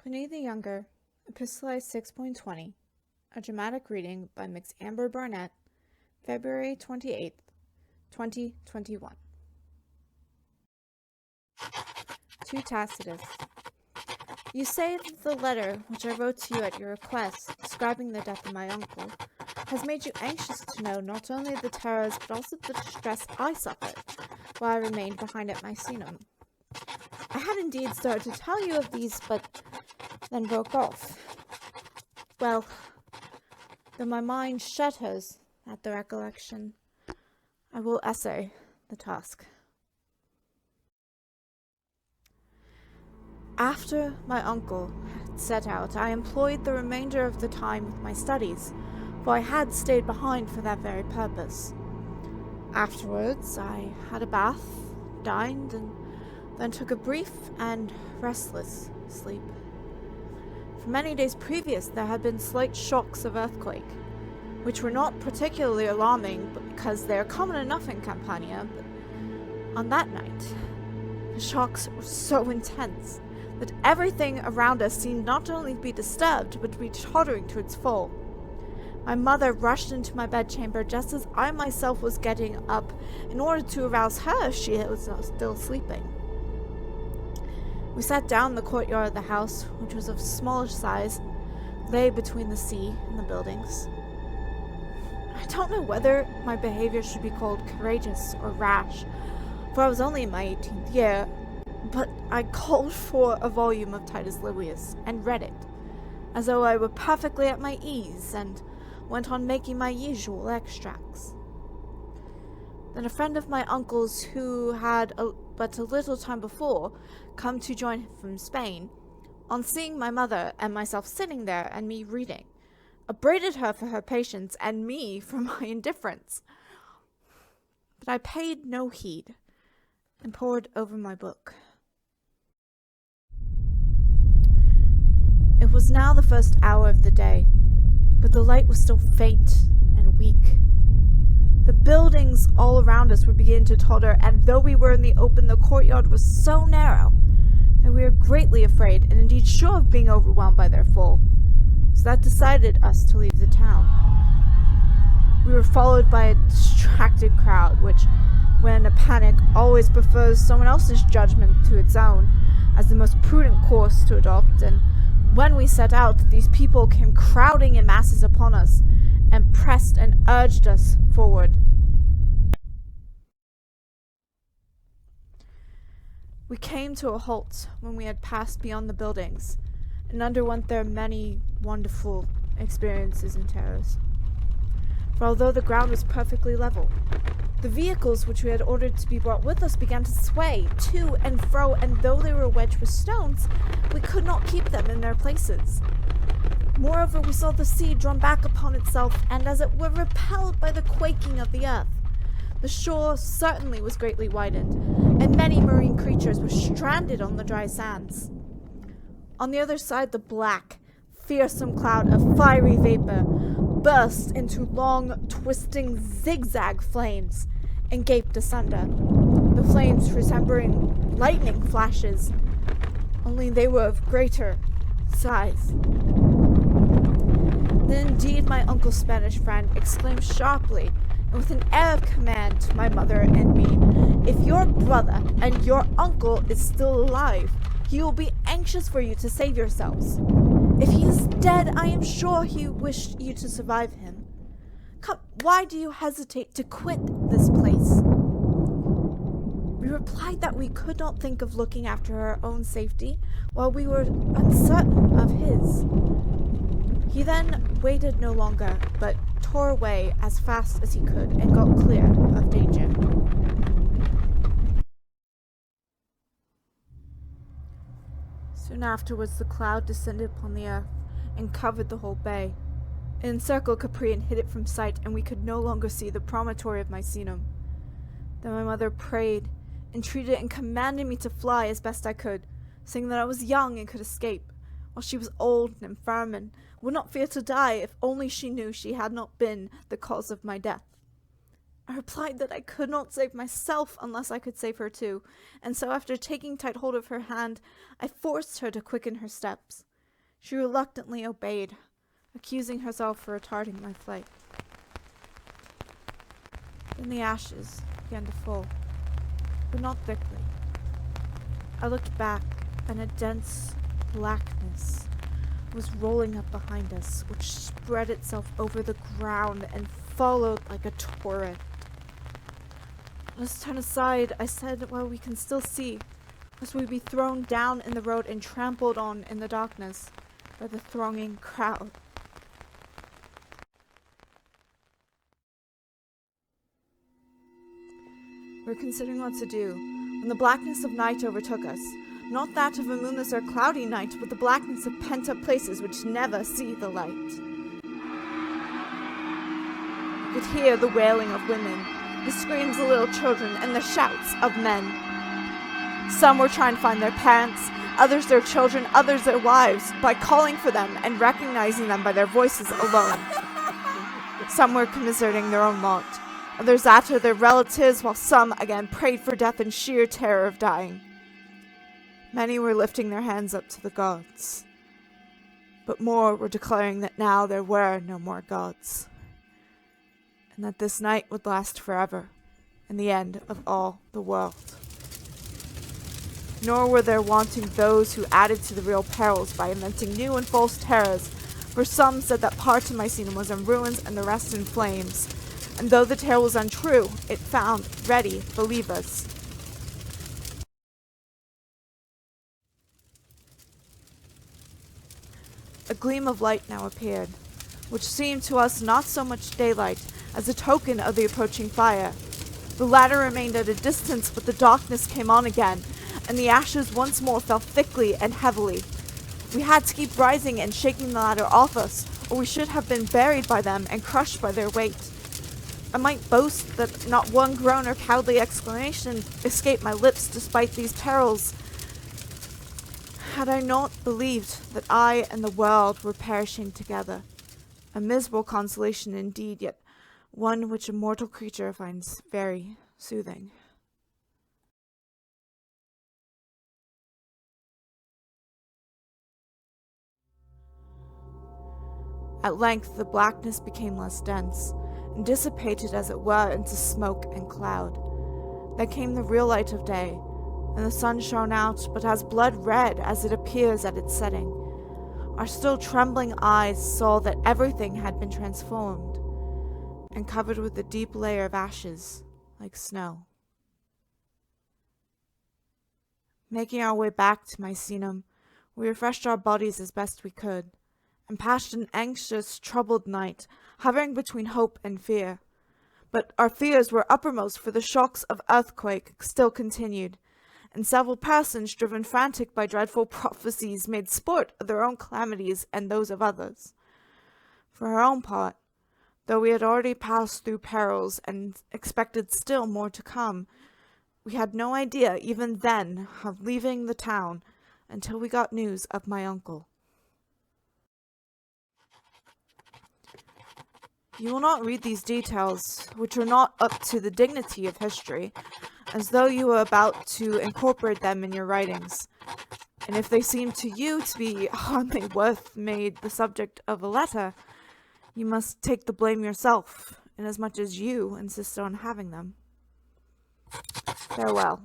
Pliny the Younger Epistulae 6.20, a dramatic reading by Mix Amber Barnett, February 28th, 2021. To Tacitus. You say that the letter which I wrote to you at your request, describing the death of my uncle, has made you anxious to know not only the terrors but also the distress I suffered while I remained behind at Misenum. I had indeed started to tell you of these, but then broke off. Well, though my mind shudders at the recollection, I will essay the task. After my uncle had set out, I employed the remainder of the time with my studies, for I had stayed behind for that very purpose. Afterwards, I had a bath, dined, and then took a brief and restless sleep. For many days previous, there had been slight shocks of earthquake, which were not particularly alarming because they are common enough in Campania, but on that night, the shocks were so intense that everything around us seemed not only to be disturbed, but to be tottering to its fall. My mother rushed into my bedchamber just as I myself was getting up in order to arouse her if she was still sleeping. We sat down in the courtyard of the house, which was of smallish size, lay between the sea and the buildings. I don't know whether my behavior should be called courageous or rash, for I was only in my 18th year, but I called for a volume of Titus Livius and read it, as though I were perfectly at my ease, and went on making my usual extracts. Then a friend of my uncle's, who had but a little time before come to join him from Spain, on seeing my mother and myself sitting there and me reading, upbraided her for her patience and me for my indifference. But I paid no heed and pored over my book. It was now the first hour of the day, but the light was still faint and weak. The buildings all around us were beginning to totter, and though we were in the open, the courtyard was so narrow that we were greatly afraid, and indeed sure of being overwhelmed by their fall. So that decided us to leave the town. We were followed by a distracted crowd, which, when in a panic, always prefers someone else's judgment to its own as the most prudent course to adopt, and when we set out, these people came crowding in masses upon us, and pressed and urged us forward. We came to a halt when we had passed beyond the buildings, and underwent their many wonderful experiences and terrors. For although the ground was perfectly level, the vehicles which we had ordered to be brought with us began to sway to and fro, and though they were wedged with stones, we could not keep them in their places. Moreover, we saw the sea drawn back upon itself, and as it were repelled by the quaking of the earth. The shore certainly was greatly widened, and many marine creatures were stranded on the dry sands. On the other side, the black, fearsome cloud of fiery vapor burst into long, twisting, zigzag flames, and gaped asunder, the flames resembling lightning flashes, only they were of greater size. Then indeed my uncle's Spanish friend exclaimed sharply, and with an air of command to my mother and me, "If your brother and your uncle is still alive, he will be anxious for you to save yourselves. If he is dead, I am sure he wished you to survive him. Come, why do you hesitate to quit this place?" We replied that we could not think of looking after our own safety while we were uncertain of his. He then waited no longer, but tore away as fast as he could and got clear of danger. Soon afterwards the cloud descended upon the earth and covered the whole bay. It encircled Capri and hid it from sight, and we could no longer see the promontory of Misenum. Then my mother prayed, entreated, and commanded me to fly as best I could, saying that I was young and could escape, while she was old and infirm and would not fear to die if only she knew she had not been the cause of my death. I replied that I could not save myself unless I could save her too, and so after taking tight hold of her hand, I forced her to quicken her steps, She reluctantly obeyed, accusing herself for retarding my flight. Then the ashes began to fall, but not thickly. I looked back, and a dense blackness was rolling up behind us, which spread itself over the ground and followed like a torrent. "Let's turn aside," I said, "while we can still see, lest we be thrown down in the road and trampled on in the darkness by the thronging crowd." We were considering what to do, when the blackness of night overtook us. Not that of a moonless or cloudy night, but the blackness of pent-up places which never see the light. You could hear the wailing of women, the screams of little children, and the shouts of men. Some were trying to find their parents, others their children, others their wives, by calling for them and recognizing them by their voices alone. Some were commiserating their own lot, others that of their relatives, while some again prayed for death in sheer terror of dying. Many were lifting their hands up to the gods, but more were declaring that now there were no more gods, and that this night would last forever, and the end of all the world. Nor were there wanting those who added to the real perils by inventing new and false terrors, for some said that part of Misenum was in ruins and the rest in flames, and though the tale was untrue, it found ready believers. A gleam of light now appeared, which seemed to us not so much daylight as a token of the approaching fire. The latter remained at a distance, but the darkness came on again, and the ashes once more fell thickly and heavily. We had to keep rising and shaking the ladder off us, or we should have been buried by them and crushed by their weight. I might boast that not one groan or cowardly exclamation escaped my lips despite these perils, had I not believed that I and the world were perishing together. A miserable consolation indeed, yet one which a mortal creature finds very soothing. At length the blackness became less dense, and dissipated as it were into smoke and cloud. Then came the real light of day, and the sun shone out, but as blood red as it appears at its setting. Our still trembling eyes saw that everything had been transformed, and covered with a deep layer of ashes, like snow. Making our way back to Misenum, we refreshed our bodies as best we could, and passed an anxious, troubled night, hovering between hope and fear. But our fears were uppermost, for the shocks of earthquake still continued, and several persons, driven frantic by dreadful prophecies, made sport of their own calamities and those of others. For our own part, though we had already passed through perils and expected still more to come, we had no idea even then of leaving the town until we got news of my uncle. You will not read these details, which are not up to the dignity of history, as though you were about to incorporate them in your writings. And if they seem to you to be hardly worth made the subject of a letter, you must take the blame yourself, inasmuch as you insisted on having them. Farewell.